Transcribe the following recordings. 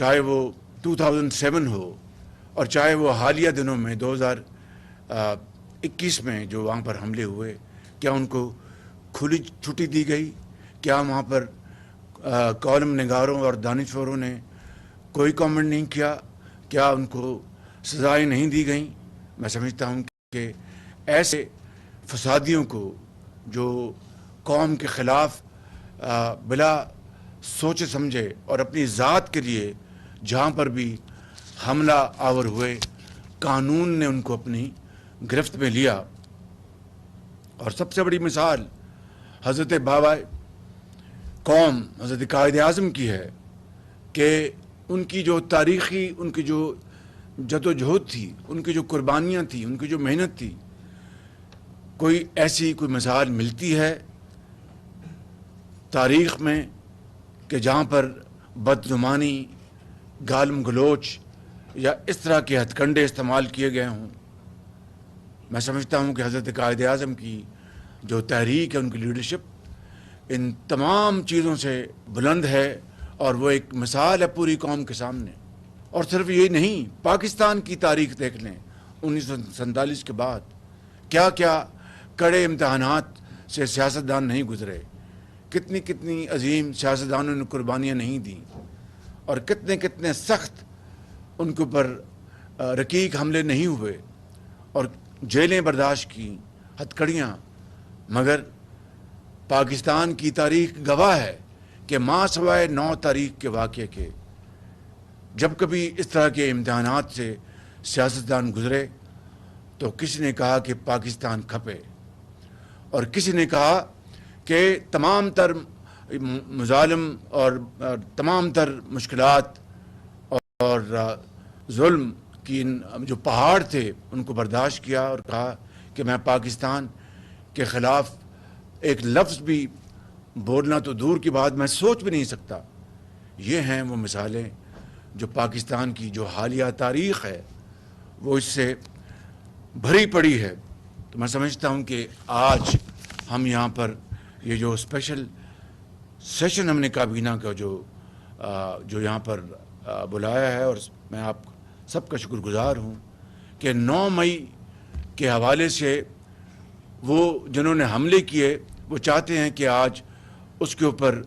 چاہے وہ 2007 ہو اور چاہے وہ حالیہ دنوں میں 2021 میں جو وہاں پر حملے ہوئے، کیا ان کو کھلی چھٹی دی گئی؟ کیا وہاں پر کالم نگاروں اور دانشوروں نے کوئی کامنٹ نہیں کیا؟ کیا ان کو سزائیں نہیں دی گئیں؟ میں سمجھتا ہوں کہ ایسے فسادیوں کو جو قوم کے خلاف بلا سوچے سمجھے اور اپنی ذات کے لیے جہاں پر بھی حملہ آور ہوئے، قانون نے ان کو اپنی گرفت میں لیا۔ اور سب سے بڑی مثال حضرت بابا قوم حضرت قائد اعظم کی ہے کہ ان کی جو تاریخی، ان کی جو جدوجہد تھی، ان کی جو قربانیاں تھیں، ان کی جو محنت تھی، کوئی ایسی کوئی مثال ملتی ہے تاریخ میں کہ جہاں پر بدگمانی، گالم گلوچ یا اس طرح کے ہتھ کنڈے استعمال کیے گئے ہوں؟ میں سمجھتا ہوں کہ حضرت قائد اعظم کی جو تحریک ہے، ان کی لیڈرشپ ان تمام چیزوں سے بلند ہے، اور وہ ایک مثال ہے پوری قوم کے سامنے۔ اور صرف یہی نہیں، پاکستان کی تاریخ دیکھ لیں، 1947 کے بعد کیا کیا کڑے امتحانات سے سیاستدان نہیں گزرے، کتنی کتنی عظیم سیاستدانوں نے قربانیاں نہیں دیں، اور کتنے کتنے سخت ان کے اوپر رقیق حملے نہیں ہوئے، اور جیلیں برداشت کی، ہتھکڑیاں۔ مگر پاکستان کی تاریخ گواہ ہے کہ ماں سوائے 9 تاریخ کے واقعے کے جب کبھی اس طرح کے امتحانات سے سیاستدان گزرے تو کسی نے کہا کہ پاکستان کھپے، اور کسی نے کہا کہ تمام تر مظالم اور تمام تر مشکلات اور ظلم کی جو پہاڑ تھے ان کو برداشت کیا، اور کہا کہ میں پاکستان کے خلاف ایک لفظ بھی بولنا تو دور کی بات، میں سوچ بھی نہیں سکتا۔ یہ ہیں وہ مثالیں جو پاکستان کی جو حالیہ تاریخ ہے وہ اس سے بھری پڑی ہے۔ تو میں سمجھتا ہوں کہ آج ہم یہاں پر یہ جو اسپیشل سیشن ہم نے کابینہ کا جو یہاں پر بلایا ہے، اور میں آپ سب کا شکر گزار ہوں کہ 9 مئی کے حوالے سے وہ جنہوں نے حملے کیے وہ چاہتے ہیں کہ آج اس کے اوپر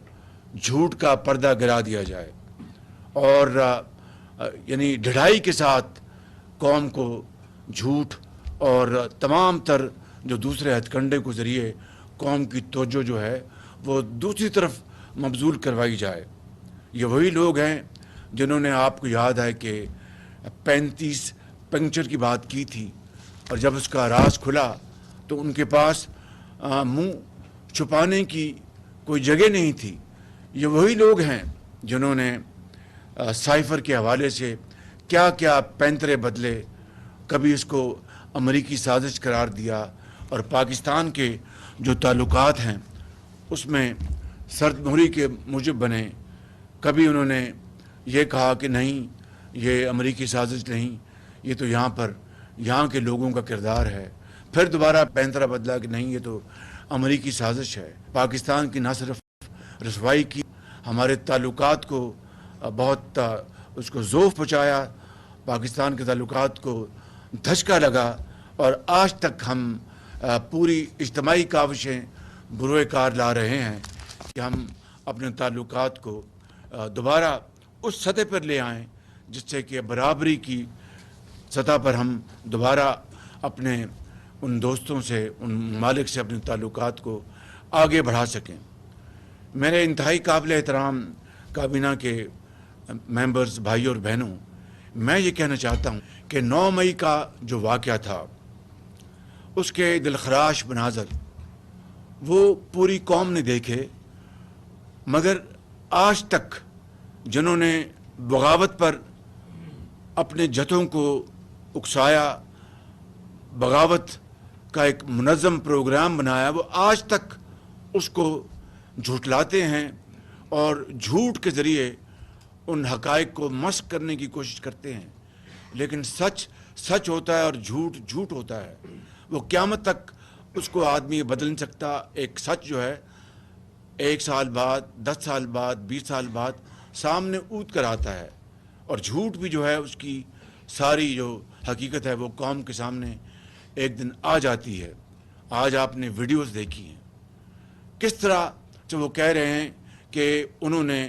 جھوٹ کا پردہ گرا دیا جائے، اور یعنی ڈھڑائی کے ساتھ قوم کو جھوٹ اور تمام تر جو دوسرے ہتھ کنڈے کے ذریعے قوم کی توجہ جو ہے وہ دوسری طرف مبذول کروائی جائے۔ یہ وہی لوگ ہیں جنہوں نے، آپ کو یاد ہے کہ 35 پنکچر کی بات کی تھی، اور جب اس کا راز کھلا تو ان کے پاس منہ چھپانے کی کوئی جگہ نہیں تھی۔ یہ وہی لوگ ہیں جنہوں نے سائفر کے حوالے سے کیا کیا پینترے بدلے، کبھی اس کو امریکی سازش قرار دیا، اور پاکستان کے جو تعلقات ہیں اس میں سرد مہری کے موجب بنے۔ کبھی انہوں نے یہ کہا کہ نہیں، یہ امریکی سازش نہیں، یہ تو یہاں کے لوگوں کا کردار ہے، پھر دوبارہ پینترا بدلا کہ نہیں، یہ تو امریکی سازش ہے۔ پاکستان کی نہ صرف رسوائی کی، ہمارے تعلقات کو بہت اس کو ذوف پہنچایا، پاکستان کے تعلقات کو دھچکا لگا، اور آج تک ہم پوری اجتماعی کاوشیں بروئے کار لا رہے ہیں کہ ہم اپنے تعلقات کو دوبارہ اس سطح پر لے آئیں جس سے کہ برابری کی سطح پر ہم دوبارہ اپنے ان دوستوں سے، ان ممالک سے اپنے تعلقات کو آگے بڑھا سکیں۔ میرے انتہائی قابل احترام کابینہ کے ممبرز، بھائی اور بہنوں، میں یہ کہنا چاہتا ہوں کہ 9 مئی کا جو واقعہ تھا، اس کے دلخراش مناظر وہ پوری قوم نے دیکھے، مگر آج تک جنہوں نے بغاوت پر اپنے جتھوں کو اکسایا، بغاوت کا ایک منظم پروگرام بنایا، وہ آج تک اس کو جھٹلاتے ہیں اور جھوٹ کے ذریعے ان حقائق کو مسخ کرنے کی کوشش کرتے ہیں۔ لیکن سچ سچ ہوتا ہے اور جھوٹ جھوٹ ہوتا ہے۔ وہ قیامت تک اس کو آدمی بدل نہیں سکتا۔ ایک سچ جو ہے 1 سال بعد، 10 سال بعد، 20 سال بعد سامنے اونٹ کر آتا ہے، اور جھوٹ بھی جو ہے اس کی ساری جو حقیقت ہے وہ قوم کے سامنے ایک دن آ جاتی ہے۔ آج آپ نے ویڈیوز دیکھی ہیں کس طرح جو وہ کہہ رہے ہیں کہ انہوں نے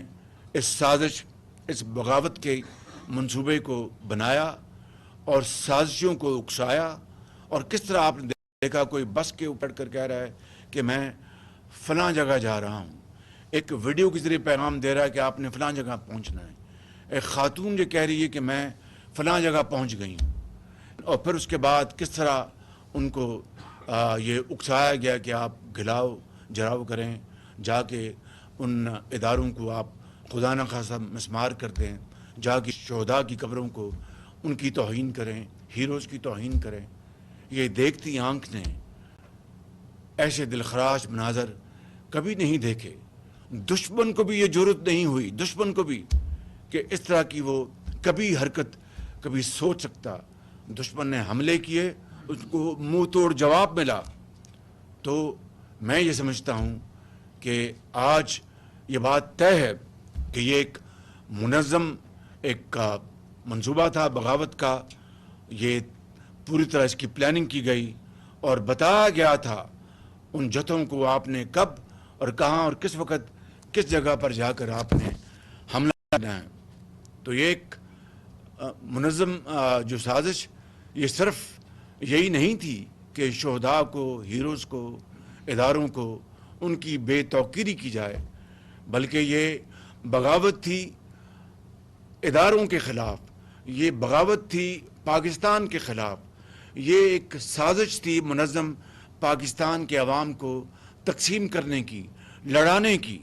اس سازش، اس بغاوت کے منصوبے کو بنایا اور سازشوں کو اکسایا، اور کس طرح آپ نے دیکھا کوئی بس کے اوپر کر کہہ رہا ہے کہ میں فلاں جگہ جا رہا ہوں، ایک ویڈیو کے ذریعے پیغام دے رہا ہے کہ آپ نے فلاں جگہ پہنچنا ہے، ایک خاتون جو کہہ رہی ہے کہ میں فلاں جگہ پہنچ گئی ہوں، اور پھر اس کے بعد کس طرح ان کو یہ اکسایا گیا کہ آپ گھلاؤ جراؤ کریں، جا کے ان اداروں کو آپ خدا نخواستہ مسمار کرتے ہیں، جا کے شہداء کی قبروں کو ان کی توہین کریں، ہیروز کی توہین کریں۔ یہ دیکھتی آنکھ نے ایسے دلخراش مناظر کبھی نہیں دیکھے۔ دشمن کو بھی یہ جرأت نہیں ہوئی، دشمن کو بھی، کہ اس طرح کی وہ کبھی حرکت کبھی سوچ سکتا۔ دشمن نے حملے کیے، اس کو منہ توڑ جواب ملا۔ تو میں یہ سمجھتا ہوں کہ آج یہ بات طے ہے کہ یہ ایک منظم ایک منصوبہ تھا بغاوت کا، یہ پوری طرح اس کی پلاننگ کی گئی اور بتایا گیا تھا ان جتھوں کو آپ نے کب اور کہاں اور کس وقت کس جگہ پر جا کر آپ نے حملہ کرنا ہے۔ تو یہ ایک منظم جو سازش، یہ صرف یہی نہیں تھی کہ شہداء کو، ہیروز کو، اداروں کو ان کی بے توقیری کی جائے، بلکہ یہ بغاوت تھی اداروں کے خلاف، یہ بغاوت تھی پاکستان کے خلاف، یہ ایک سازش تھی منظم پاکستان کے عوام کو تقسیم کرنے کی، لڑانے کی۔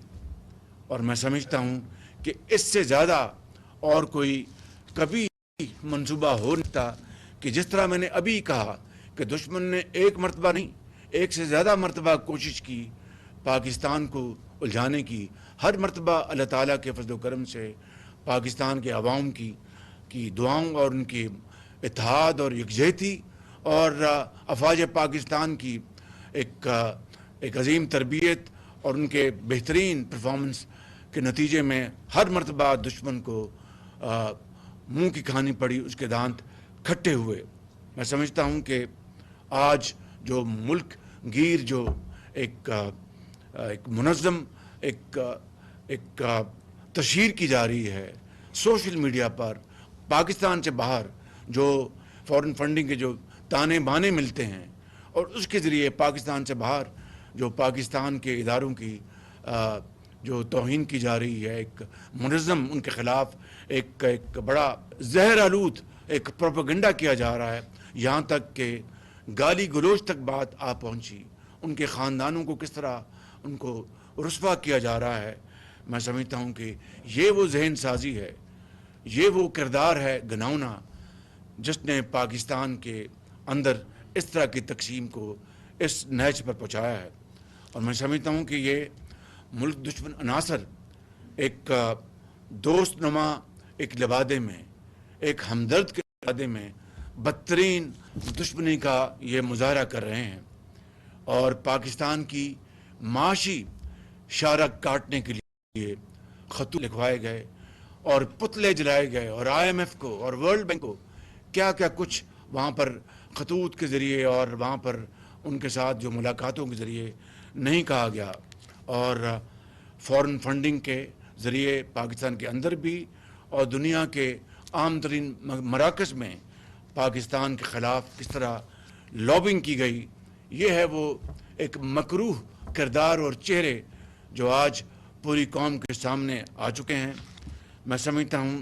اور میں سمجھتا ہوں کہ اس سے زیادہ اور کوئی کبھی منصوبہ ہو نہیں تھا کہ جس طرح میں نے ابھی کہا کہ دشمن نے ایک مرتبہ نہیں، ایک سے زیادہ مرتبہ کوشش کی پاکستان کو الجھانے کی۔ ہر مرتبہ اللہ تعالیٰ کے فضل و کرم سے پاکستان کے عوام کی دعاؤں اور ان کی اتحاد اور یکجہتی اور افواج پاکستان کی ایک عظیم تربیت اور ان کے بہترین پرفارمنس کے نتیجے میں ہر مرتبہ دشمن کو منہ کی کھانی پڑی، اس کے دانت کھٹے ہوئے۔ میں سمجھتا ہوں کہ آج جو ملک گیر جو ایک منظم ایک تشہیر کی جا رہی ہے سوشل میڈیا پر، پاکستان سے باہر جو فورن فنڈنگ کے جو تانے بانے ملتے ہیں، اور اس کے ذریعے پاکستان سے باہر جو پاکستان کے اداروں کی جو توہین کی جا رہی ہے، ایک منظم ان کے خلاف ایک بڑا زہر آلود ایک پروپیگنڈا کیا جا رہا ہے، یہاں تک کہ گالی گلوچ تک بات آ پہنچی، ان کے خاندانوں کو کس طرح ان کو رسوا کیا جا رہا ہے۔ میں سمجھتا ہوں کہ یہ وہ ذہن سازی ہے، یہ وہ کردار ہے گناؤنا جس نے پاکستان کے اندر اس طرح کی تقسیم کو اس نہج پر پہنچایا ہے۔ اور میں سمجھتا ہوں کہ یہ ملک دشمن عناصر ایک دوست نما ایک لبادے میں، ایک ہمدرد کے لبادے میں بدترین دشمنی کا یہ مظاہرہ کر رہے ہیں، اور پاکستان کی معاشی شارک کاٹنے کے لیے خطوط لکھوائے گئے اور پتلے جلائے گئے، اور آئی ایم ایف کو اور ورلڈ بینک کو کیا کیا کچھ وہاں پر خطوط کے ذریعے اور وہاں پر ان کے ساتھ جو ملاقاتوں کے ذریعے نہیں کہا گیا، اور فورن فنڈنگ کے ذریعے پاکستان کے اندر بھی اور دنیا کے عام ترین مراکز میں پاکستان کے خلاف کس طرح لابنگ کی گئی۔ یہ ہے وہ ایک مکروہ کردار اور چہرے جو آج پوری قوم کے سامنے آ چکے ہیں۔ میں سمجھتا ہوں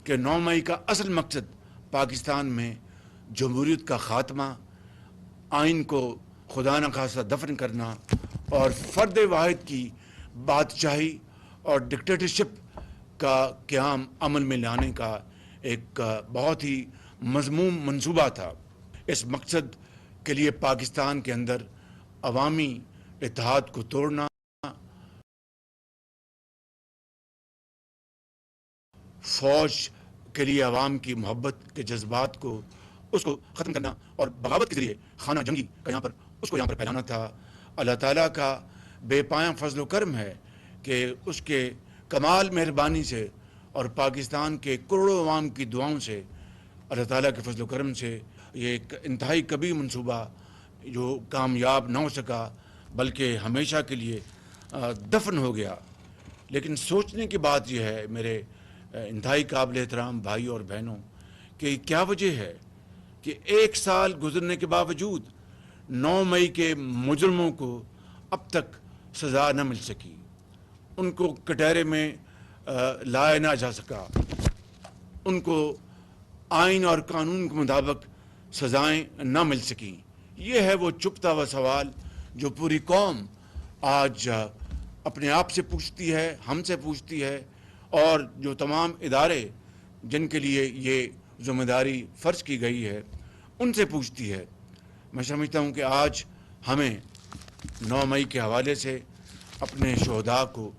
کہ 9 مئی کا اصل مقصد پاکستان میں جمہوریت کا خاتمہ، آئین کو خدا نخواستہ دفن کرنا اور فرد واحد کی بادشاہی اور ڈکٹیٹرشپ کا قیام عمل میں لانے کا ایک بہت ہی مذموم منصوبہ تھا۔ اس مقصد کے لیے پاکستان کے اندر عوامی اتحاد کو توڑنا، فوج کے لیے عوام کی محبت کے جذبات کو اس کو ختم کرنا اور بغاوت کے ذریعے خانہ جنگی کا یہاں پر پھیلانا تھا۔ اللہ تعالیٰ کا بے پایاں فضل و کرم ہے کہ اس کے کمال مہربانی سے اور پاکستان کے کروڑوں عوام کی دعاؤں سے، اللہ تعالیٰ کے فضل و کرم سے یہ ایک انتہائی کبھی منصوبہ جو کامیاب نہ ہو سکا بلکہ ہمیشہ کے لیے دفن ہو گیا۔ لیکن سوچنے کی بات یہ ہے میرے انتہائی قابل احترام بھائی اور بہنوں کہ کیا وجہ ہے کہ 1 سال گزرنے کے باوجود 9 مئی کے مجرموں کو اب تک سزا نہ مل سکی، ان کو کٹہرے میں لایا نہ جا سکا، ان کو آئین اور قانون کے مطابق سزائیں نہ مل سکیں۔ یہ ہے وہ چھپتا ہوا سوال جو پوری قوم آج اپنے آپ سے پوچھتی ہے، ہم سے پوچھتی ہے، اور جو تمام ادارے جن کے لیے یہ ذمہ داری فرض کی گئی ہے ان سے پوچھتی ہے۔ میں سمجھتا ہوں کہ آج ہمیں 9 مئی کے حوالے سے اپنے شہداء کو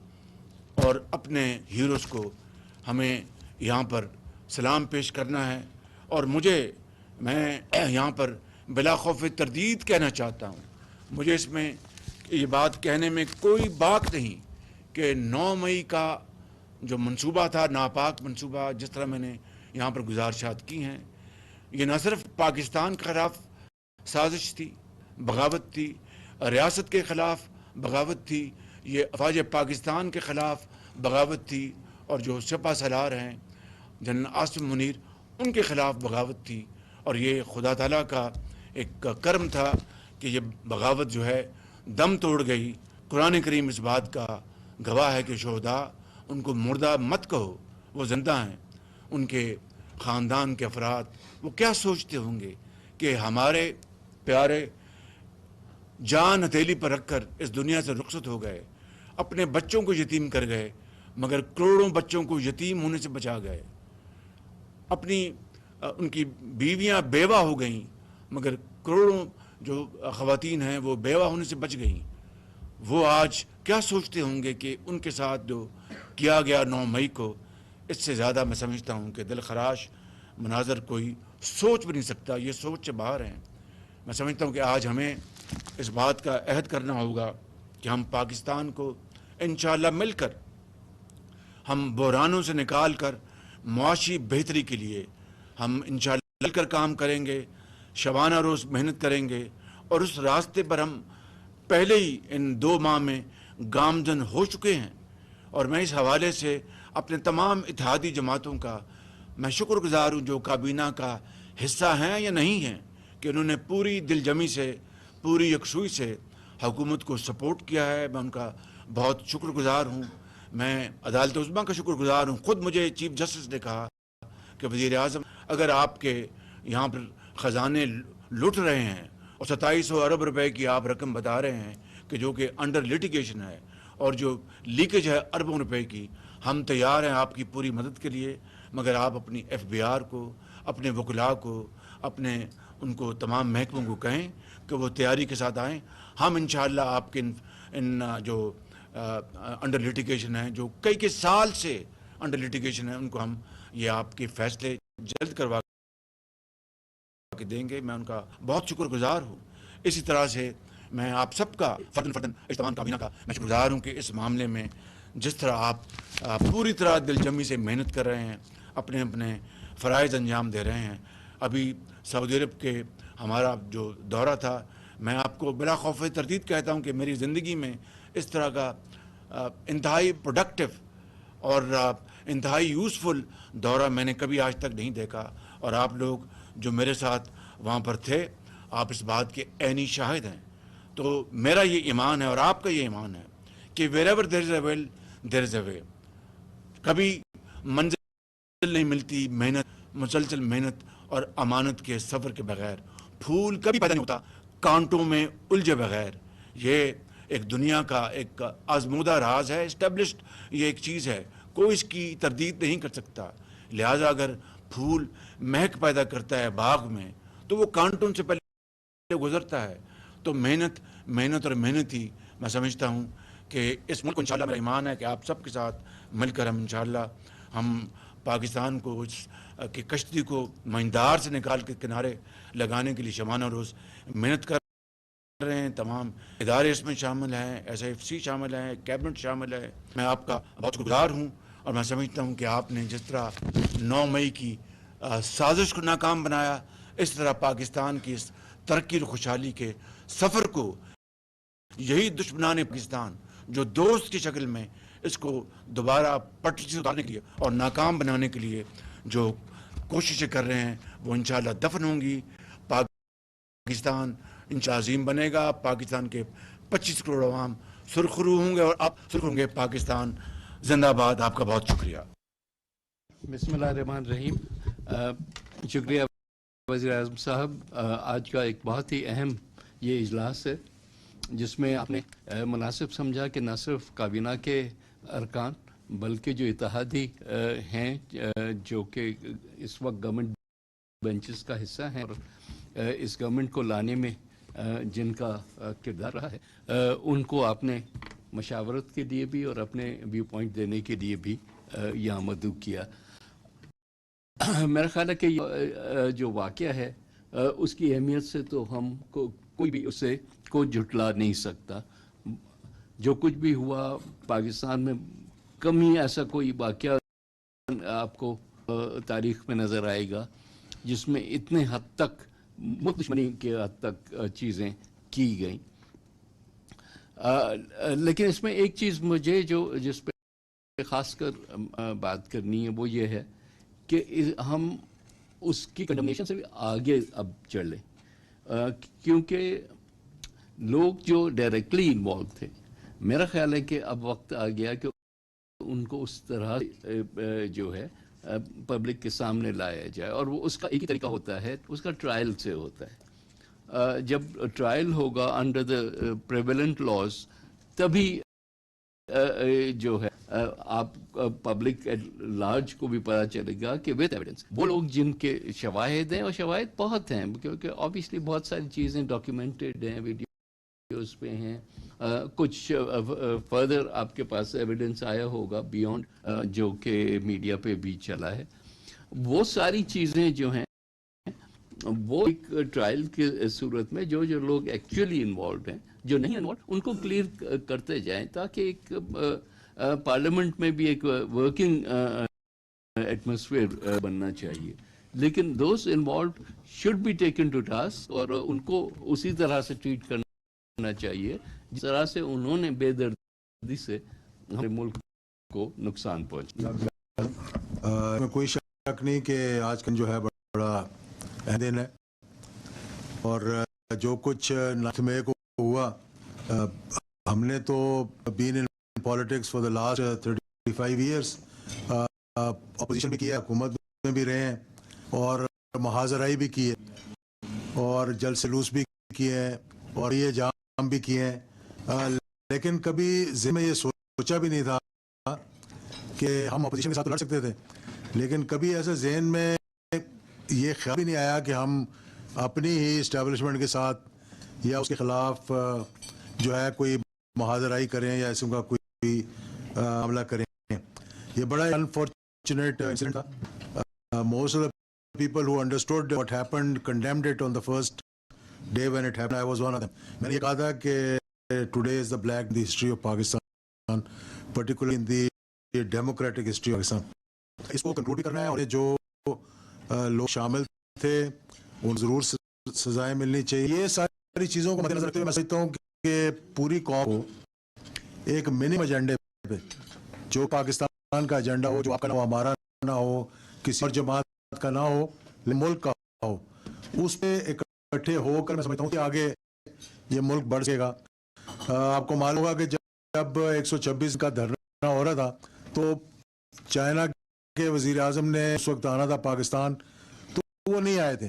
اور اپنے ہیروز کو ہمیں یہاں پر سلام پیش کرنا ہے، اور میں یہاں پر بلا خوف تردید کہنا چاہتا ہوں، مجھے اس میں یہ بات کہنے میں کوئی باک نہیں کہ 9 مئی کا جو منصوبہ تھا، ناپاک منصوبہ، جس طرح میں نے یہاں پر گزارشات کی ہیں، یہ نہ صرف پاکستان کے خلاف سازش تھی، بغاوت تھی، ریاست کے خلاف بغاوت تھی، یہ افواج پاکستان کے خلاف بغاوت تھی، اور جو سپہ سالار ہیں جنرل عاصم منیر ان کے خلاف بغاوت تھی، اور یہ خدا تعالیٰ کا ایک کرم تھا کہ یہ بغاوت جو ہے دم توڑ گئی۔ قرآن کریم اس بات کا گواہ ہے کہ شہداء ان کو مردہ مت کہو، وہ زندہ ہیں۔ ان کے خاندان کے افراد وہ کیا سوچتے ہوں گے کہ ہمارے پیارے جان ہتھیلی پر رکھ کر اس دنیا سے رخصت ہو گئے، اپنے بچوں کو یتیم کر گئے، مگر کروڑوں بچوں کو یتیم ہونے سے بچا گئے، ان کی بیویاں بیوہ ہو گئیں، مگر کروڑوں جو خواتین ہیں وہ بیوہ ہونے سے بچ گئیں۔ وہ آج کیا سوچتے ہوں گے کہ ان کے ساتھ جو کیا گیا 9 مئی کو، اس سے زیادہ میں سمجھتا ہوں کہ دل خراش مناظر کوئی سوچ بھی نہیں سکتا، یہ سوچ سے باہر ہیں۔ میں سمجھتا ہوں کہ آج ہمیں اس بات کا عہد کرنا ہوگا کہ ہم پاکستان کو انشاءاللہ مل کر، ہم بحرانوں سے نکال کر معاشی بہتری کے لیے ہم انشاءاللہ مل کر کام کریں گے، شبانہ روز محنت کریں گے، اور اس راستے پر ہم پہلے ہی ان 2 ماہ میں گامزن ہو چکے ہیں۔ اور میں اس حوالے سے اپنے تمام اتحادی جماعتوں کا میں شکر گزار ہوں جو کابینہ کا حصہ ہیں یا نہیں ہیں، کہ انہوں نے پوری دل جمی سے، پوری یکسوئی سے حکومت کو سپورٹ کیا ہے۔ میں ان کا بہت شکر گزار ہوں۔ میں عدالت عظمیٰ کا شکر گزار ہوں۔ خود مجھے چیف جسٹس نے کہا کہ وزیر اعظم، اگر آپ کے یہاں پر خزانے لٹ رہے ہیں اور 2700 ارب روپے کی آپ رقم بتا رہے ہیں کہ انڈر لیٹیگیشن ہے، اور جو لیکیج ہے اربوں روپے کی، ہم تیار ہیں آپ کی پوری مدد کے لیے، مگر آپ اپنی FBR کو، اپنے وکلاء کو، ان کو تمام محکموں کو کہیں کہ وہ تیاری کے ساتھ آئیں۔ ہم انشاءاللہ آپ کے ان جو انڈر لیٹیگیشن ہیں، جو کئی سال سے انڈر لیٹیگیشن ہیں، ان کو ہم یہ آپ کے فیصلے جلد کروا کے دیں گے۔ میں ان کا بہت شکر گزار ہوں۔ اسی طرح سے میں آپ سب کا فرداً اجتماع کابینہ کا میں شکر گزار ہوں کہ اس معاملے میں جس طرح آپ پوری طرح دل جمی سے محنت کر رہے ہیں، اپنے فرائض انجام دے رہے ہیں۔ ابھی سعودی عرب کے ہمارا جو دورہ تھا، میں آپ کو بلا خوف تردید کہتا ہوں کہ میری زندگی میں اس طرح کا انتہائی پروڈکٹیو اور انتہائی یوزفل دورہ میں نے کبھی آج تک نہیں دیکھا، اور آپ لوگ جو میرے ساتھ وہاں پر تھے، آپ اس بات کے عینی شاہد ہیں۔ تو میرا یہ ایمان ہے اور آپ کا یہ ایمان ہے کہ wherever there is a will, there is a way۔ کبھی منزل نہیں ملتی مسلسل محنت اور امانت کے سفر کے بغیر، پھول کبھی پیدا نہیں ہوتا کانٹوں میں الجھے بغیر۔ یہ ایک دنیا کا ایک آزمودہ راز ہے، اسٹیبلشڈ یہ ایک چیز ہے، کوئی اس کی تردید نہیں کر سکتا۔ لہٰذا اگر پھول مہک پیدا کرتا ہے باغ میں تو وہ کانٹوں سے پہلے گزرتا ہے۔ تو محنت اور محنت ہی میں سمجھتا ہوں کہ اس ملک کو انشاءاللہ میرا ایمان ہے کہ آپ سب کے ساتھ مل کر ہم انشاءاللہ ہم پاکستان کو اس کی کشتی کو مہندار سے نکال کے کنارے لگانے کے لیے شبانہ روز محنت کر رہے ہیں۔ تمام ادارے اس میں شامل ہیں، SIFC شامل ہیں، کیبنٹ شامل ہے۔ میں آپ کا بہت شکر گزار ہوں، اور میں سمجھتا ہوں کہ آپ نے جس طرح 9 مئی کی سازش کو ناکام بنایا، اس طرح پاکستان کی اس ترقی اور خوشحالی کے سفر کو یہی دشمنان پاکستان جو دوست کی شکل میں اس کو دوبارہ پٹری سے اتارنے کے لیے اور ناکام بنانے کے لیے جو کوششیں کر رہے ہیں وہ انشاءاللہ دفن ہوں گی. پاکستان انشاءاللہ عظیم بنے گا. پاکستان کے 25 کروڑ عوام سرخرو ہوں گے اور آپ سرخرو ہوں گے. پاکستان زندہ باد. آپ کا بہت شکریہ. بسم اللہ الرحمن الرحیم. شکریہ وزیر اعظم صاحب. آج کا ایک بہت ہی اہم یہ اجلاس ہے جس میں آپ نے مناسب سمجھا کہ نہ صرف کابینہ کے ارکان بلکہ جو اتحادی ہیں جو کہ اس وقت گورنمنٹ بینچز کا حصہ ہیں اور اس گورنمنٹ کو لانے میں جن کا کردار رہا ہے ان کو آپ نے مشاورت کے لیے بھی اور اپنے ویو پوائنٹ دینے کے لیے بھی یہاں مدعو کیا. میرا خیال ہے کہ جو واقعہ ہے اس کی اہمیت سے تو ہم کو کوئی بھی اسے کو جھٹلا نہیں سکتا. جو کچھ بھی ہوا پاکستان میں کمی ایسا کوئی واقعہ آپ کو تاریخ میں نظر آئے گا جس میں اتنے حد تک ملک دشمنی کے حد تک چیزیں کی گئیں. لیکن اس میں ایک چیز مجھے جس پہ خاص کر بات کرنی ہے وہ یہ ہے کہ ہم اس کی کنڈمنیشن سے بھی آگے اب چل لیں کیونکہ لوگ جو ڈائریکٹلی انوالو تھے میرا خیال ہے کہ اب وقت آ گیا کہ ان کو اس طرح جو ہے پبلک کے سامنے لایا جائے اور وہ اس کا ایک ہی طریقہ ہوتا ہے اس کا ٹرائل سے ہوتا ہے. جب ٹرائل ہوگا انڈر دا پریویلنٹ لاز تبھی جو ہے آپ پبلک ایٹ لارج کو بھی پتہ چلے گا کہ وتھ ایویڈنس وہ لوگ جن کے شواہد ہیں اور شواہد بہت ہیں کیونکہ آبویسلی بہت ساری چیزیں ڈاکیومنٹڈ ہیں ویڈیوز پہ ہیں کچھ فردر آپ کے پاس ایویڈنس آیا ہوگا بیونڈ جو کہ میڈیا پہ بھی چلا ہے. وہ ساری چیزیں جو ہیں وہ ایک ٹرائل کی صورت میں جو لوگ ایکچولی انوالوڈ ہیں جو نہیں انوالوڈ ان کو کلیئر کرتے جائیں تاکہ ایک پارلیمنٹ میں بھی ایک ورکنگ ایٹماسفیئر بننا چاہیے. لیکن those involved should be taken to task اور ان کو اسی طرح سے ٹریٹ کرنا چاہیے جس طرح سے انہوں نے بے دردی سے ہمارے ملک کو نقصان پہنچا. کوئی شک نہیں کہ آج کل جو ہے بڑا اہم دن ہے اور جو کچھ 9 مئی کو ہوا ہم نے تو been in politics for the last 35 years opposition بھی کیا حکومت میں بھی رہے ہیں اور محاذرائی بھی کی ہے اور جلسے جلوس بھی کیے ہیں اور یہ جام بھی کیے ہیں لیکن کبھی ذہن میں یہ سوچا بھی نہیں تھا کہ ہم اپوزیشن کے ساتھ لڑ سکتے تھے لیکن کبھی ایسے ذہن میں یہ خیال بھی نہیں آیا کہ ہم اپنی ہی اسٹیبلشمنٹ کے ساتھ یا اس کے خلاف جو ہے کوئی محاذرائی کریں یا اس کا کوئی معاملہ کریں. یہ بڑا انفارچونیٹ انسیڈنٹ تھا. Most of the people who understood what happened condemned it on the first day when it happened. I was one of them. میں نے یہ کہا تھا کہ today is the black in the history of Pakistan, particularly in the democratic history of Pakistan. اس کو conclude بھی کرنا ہے اور جو لوگ شامل تھے ان ضرور سزائیں ملنی چاہیے. یہ ساری چیزوں کو مد نظر رکھتے ہوئے میں سمجھتا ہوں کہ پوری قوم کو ایک منیمم ایجنڈے پہ جو پاکستان کا ایجنڈا ہو جو آپ کا نہ ہو ہمارا نہ ہو کسی اور جماعت کا نہ ہو ملک کا ہو اس پہ اکٹھے ہو کر میں سمجھتا ہوں کہ آگے یہ ملک بڑھ سکے گا. آپ کو معلوم ہوگا کہ جب 126 کا دھرنا ہو رہا تھا تو چائنا کے وزیر اعظم نے اس وقت آنا تھا پاکستان تو وہ نہیں آئے تھے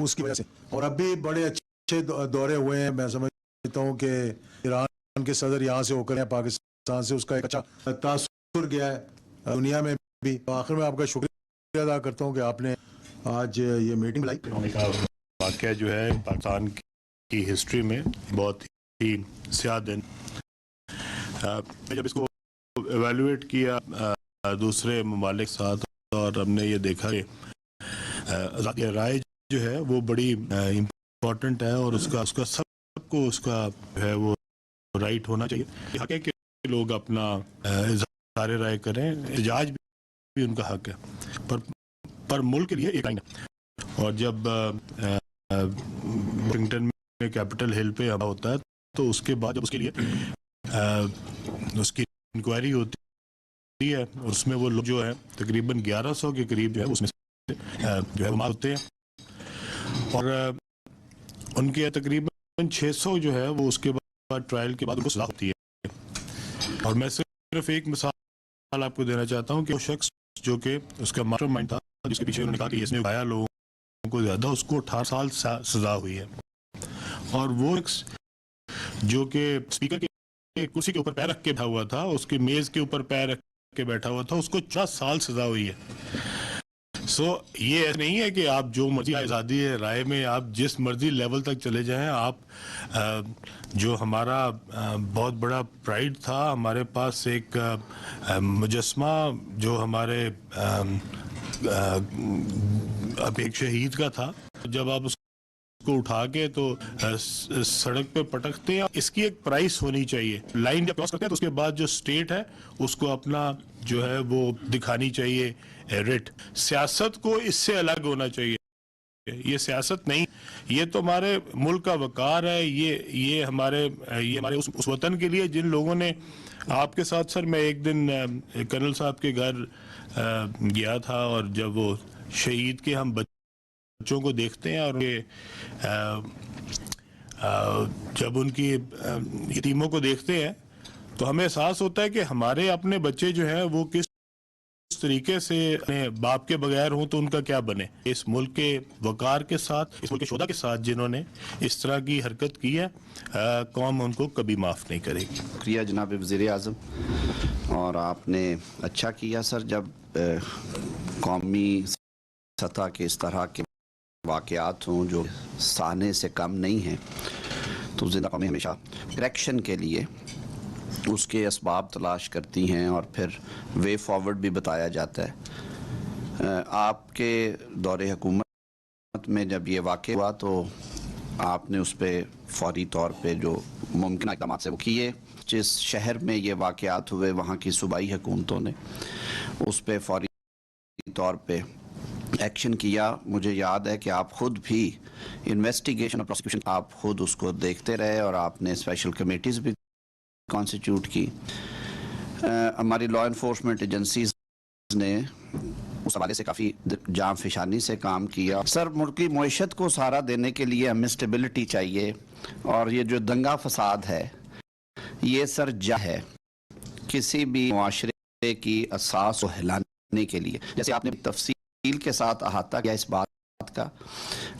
اس کی وجہ سے اور اب بھی بڑے اچھے دورے ہوئے ہیں. میں سمجھتا ہوں کہ ایران کے صدر یہاں سے ہو کر پاکستان سے اس کا ایک اچھا تاثر گیا ہے دنیا میں بھی. آخر میں آپ کا شکریہ ادا کرتا ہوں کہ آپ نے آج یہ میٹنگ بلائی. واقعہ جو ہے پاکستان کی ہسٹری میں بہت ہی سیاہ دن. جب اس کو ایویلویٹ کیا دوسرے ممالک ساتھ اور ہم نے یہ دیکھا کہ آزادی رائے جو ہے وہ بڑی امپورٹنٹ ہے اور اس کا سب کو اس کا ہے وہ رائٹ ہونا چاہیے. حق ہے کہ لوگ اپنا سارے رائے کریں, احتجاج بھی ان کا حق ہے, پر ملک کے لیے ایک لائن ہے. اور جب واشنگٹن میں کیپٹل ہل پہ حملہ ہوتا ہے تو اس کے بعد جب اس کے لیے اس کی انکوائری ہوتی ہے, اور اس میں وہ لوگ جو ہے تقریباً 1100 کے قریب جو ہے اس میں سے جو ہے وہ ہوتے ہیں, اور ان کے تقریباً 600 جو ہے وہ اس کے بعد ٹرائل کے بعد ان کو سزا ہوتی ہے. اور میں صرف ایک مثال آپ کو دینا چاہتا ہوں کہ وہ شخص جو کہ اس کا ماسٹر مائنڈ تھا, جس کے پیچھے انہوں نے کہا کہ اس نے اٹھایا لوگوں کو زیادہ, اس کو 18 سال سزا ہوئی ہے. اور وہ شخص جو کہ اسپیکر کے کرسی کے اوپر پیر رکھ کے بیٹھا ہوا تھا, اس کے میز کے اوپر پیر رکھ کے بیٹھا ہوا تھا, اس کو 40 سال سزا ہوئی ہے. سو یہ ایسا نہیں ہے کہ آپ جو مرضی, آزادی ہے رائے میں, آپ جس مرضی لیول تک چلے جائیں. آپ جو ہمارا بہت بڑا پرائڈ تھا, ہمارے پاس ایک مجسمہ جو ہمارے اب ایک شہید کا تھا, جب آپ اس کو اٹھا کے تو سڑک پہ پٹکتے ہیں, اس کی ایک پرائس ہونی چاہیے. لائن جب کراس کرتے ہیں تو اس کے بعد جو اسٹیٹ ہے اس کو اپنا جو ہے وہ دکھانی چاہیے ریٹ. سیاست کو اس سے الگ ہونا چاہیے. یہ سیاست نہیں, یہ تو ہمارے ملک کا وقار ہے. یہ ہمارے اس وطن کے لیے جن لوگوں نے آپ کے ساتھ. سر میں ایک دن کرنل صاحب کے گھر گیا تھا, اور جب وہ شہید کے ہم بچوں کو دیکھتے ہیں اور جب ان کی یتیموں کو دیکھتے ہیں تو ہمیں احساس ہوتا ہے کہ ہمارے اپنے بچے جو ہیں وہ کس طریقے سے اپنے باپ کے بغیر ہوں تو ان کا کیا بنے. اس ملک کے وقار کے ساتھ, اس ملک کے شہداء کے ساتھ جنہوں نے اس طرح کی حرکت کی ہے, قوم ان کو کبھی معاف نہیں کرے گی. شکریہ جناب وزیر اعظم. اور آپ نے اچھا کیا سر جب قومی سطح کے اس طرح کے واقعات ہوں جو سانے سے کم نہیں ہیں, تو زندہ قومی ہمیشہ کریکشن کے لیے اس کے اسباب تلاش کرتی ہیں اور پھر وے فارورڈ بھی بتایا جاتا ہے. آپ کے دور حکومت میں جب یہ واقع ہوا تو آپ نے اس پہ فوری طور پہ جو ممکنہ اقدامات سے وہ کیے. جس شہر میں یہ واقعات ہوئے وہاں کی صوبائی حکومتوں نے اس پہ فوری طور پہ ایکشن کیا. مجھے یاد ہے کہ آپ خود بھی انویسٹیگیشن اور پروسیکیوشن آپ خود اس کو دیکھتے رہے, اور آپ نے اسپیشل کمیٹیز بھی کانسٹیٹیوٹ کی. ہماری لا انفورسمنٹ ایجنسیز نے اس حوالے سے کافی جان فشانی سے کام کیا. سر ملک کی معیشت کو سہارا دینے کے لیے ہمیں اسٹیبلٹی چاہیے, اور یہ جو دنگا فساد ہے یہ سر ہے کسی بھی معاشرے کی اساس کو ہلانے کے لیے. جیسے آپ نے تفصیل کے ساتھ احاطہ کیا اس بات کا,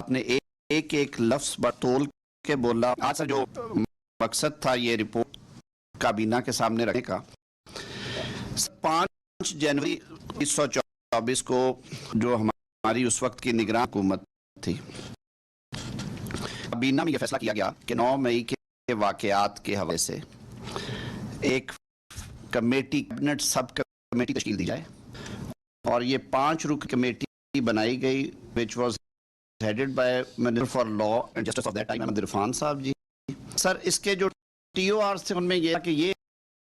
آپ نے ایک لفظ بطول کے بولا. آج سر جو مقصد تھا یہ رپورٹ کابینہ کے سامنے رکھنے کا, 5 جنوری 1924 کو جو ہماری اس وقت کی نگراں حکومت تھی, کابینہ میں یہ فیصلہ کیا گیا کہ 9 مئی کے واقعات کے حوالے سے ایک کمیٹی, کیبنٹ سب کمیٹی تشکیل دی جائے, اور یہ 5 رکن کمیٹی بنائی گئی which was headed by Minister for Law and Justice of that time Ahmad Irfan صاحب جی. سر اس کے جو ٹی او آر سے ان میں یہ کہ یہ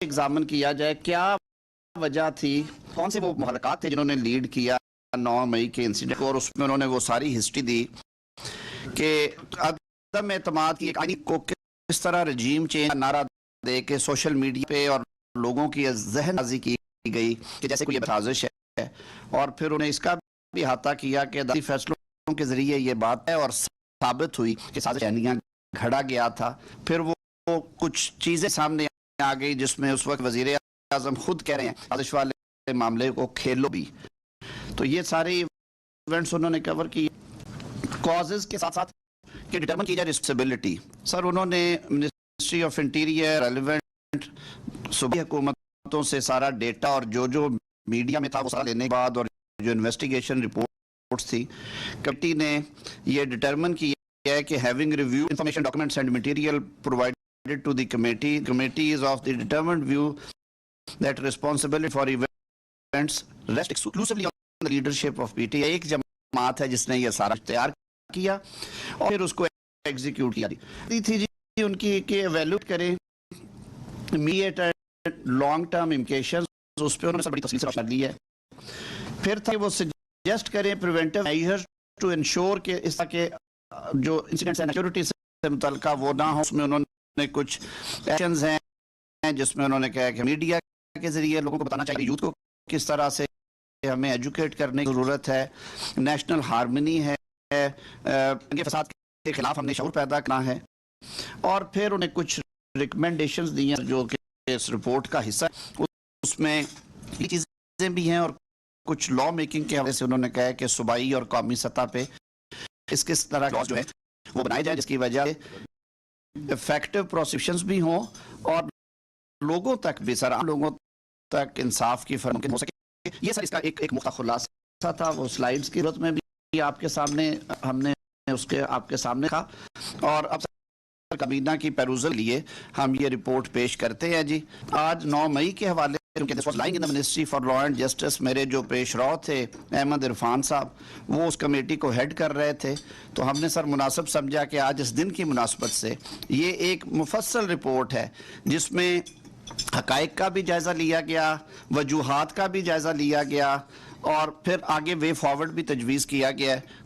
ایگزامن کیا جائے کیا وجہ تھی, کون سے وہ محرکات تھے جنہوں نے لیڈ کیا 9 مئی کے انسیڈنٹ کو, اور اس میں انہوں نے وہ ساری ہسٹری دی کہ عدم اعتماد کی ایک آئینی کو کس طرح رجیم چینج نعرہ دے کے سوشل میڈیا پہ اور لوگوں کی ذہن بازی کی گئی کہ جیسے کوئی سازش ہے, اور پھر انہیں اس کا بھی احاطہ کیا کہ عدالتی فیصلوں کے ذریعے یہ بات ہے اور ثابت ہوئی کہ سازش گھڑا گیا تھا. پھر وہ کچھ چیزیں سامنے آ گئی جس میں اس وقت وزیر اعظم خود کہہ رہے ہیں سازش والے معاملے کو کھیلو بھی. تو یہ سارے ایونٹس انہوں نے کور کی. کازز کے ساتھ ساتھ کہ ڈٹرمن کی جائے رسپانسبلٹی. سر انہوں نے منسٹری آف انٹیریئر ریلیونٹ صوبائی حکومتوں سے سارا ڈیٹا اور جو میڈیا میں تھا وہ سارا لینے کے بعد, اور جو انویسٹیگیشن رپورٹس تھی, کمیٹی نے یہ ڈٹرمن کیا ہے کہ having reviewed information documents and material provided to the committee is of the determined view that responsibility for events rest exclusively on the leadership of PTA. ایک جماعت ہے جس نے یہ سارا تیار کیا اور پھر اس کو ایگزیکیوٹ کیا تھی جی ان کی کہ ایویلویٹ کریں immediate and long term implications اس پہ انہوں نے سب بڑی تفصیل سے روشنی ڈالی ہے. پھر تھا کہ وہ سجیسٹ کریں پریونٹیو میجرز ٹو انشور کہ اس طرح کے جو انسیڈنٹس ہیں سیکورٹی سے متعلقہ وہ نہ ہوں. اس میں انہوں نے کچھ ایکشنز ہیں جس میں انہوں نے کہا کہ میڈیا کے ذریعے لوگوں کو بتانا چاہیے یوتھ کو کس طرح سے ہمیں ایجوکیٹ کرنے کی ضرورت ہے. نیشنل ہارمنی ہے, فساد کے خلاف ہم نے شعور پیدا کرنا ہے. اور پھر انہیں کچھ ریکمنڈیشنز دی ہیں جو کہ اس رپورٹ کا حصہ ہے. اس میں یہ چیزیں بھی ہیں اور کچھ لا میکنگ کے حوالے سے انہوں نے کہا ہے کہ صوبائی اور قومی سطح پہ کس طرح لاز جو ہے وہ بنائے جائیں جس کی وجہ سے افیکٹو پروسیکیوشنز بھی ہوں اور لوگوں تک بھی عام لوگوں تک انصاف کی ممکن ہو سکے. یہ سر اس کا ایک مختصر خلاصہ تھا. وہ سلائیڈز کی صورت میں بھی آپ کے سامنے ہم نے اس کے آپ کے سامنے تھا. اور اب کابینہ کی پیروزل لیے ہم یہ رپورٹ پیش کرتے ہیں. جی آج 9 مئی کے حوالے ministry for law and justice میرے جو پیش رو تھے احمد عرفان صاحب وہ اس کمیٹی کو ہیڈ کر رہے تھے. تو ہم نے سر مناسب سمجھا کہ آج اس دن کی مناسبت سے یہ ایک مفصل رپورٹ ہے جس میں حقائق کا بھی جائزہ لیا گیا, وجوہات کا بھی جائزہ لیا گیا اور پھر آگے وے فارورڈ بھی تجویز کیا گیا ہے.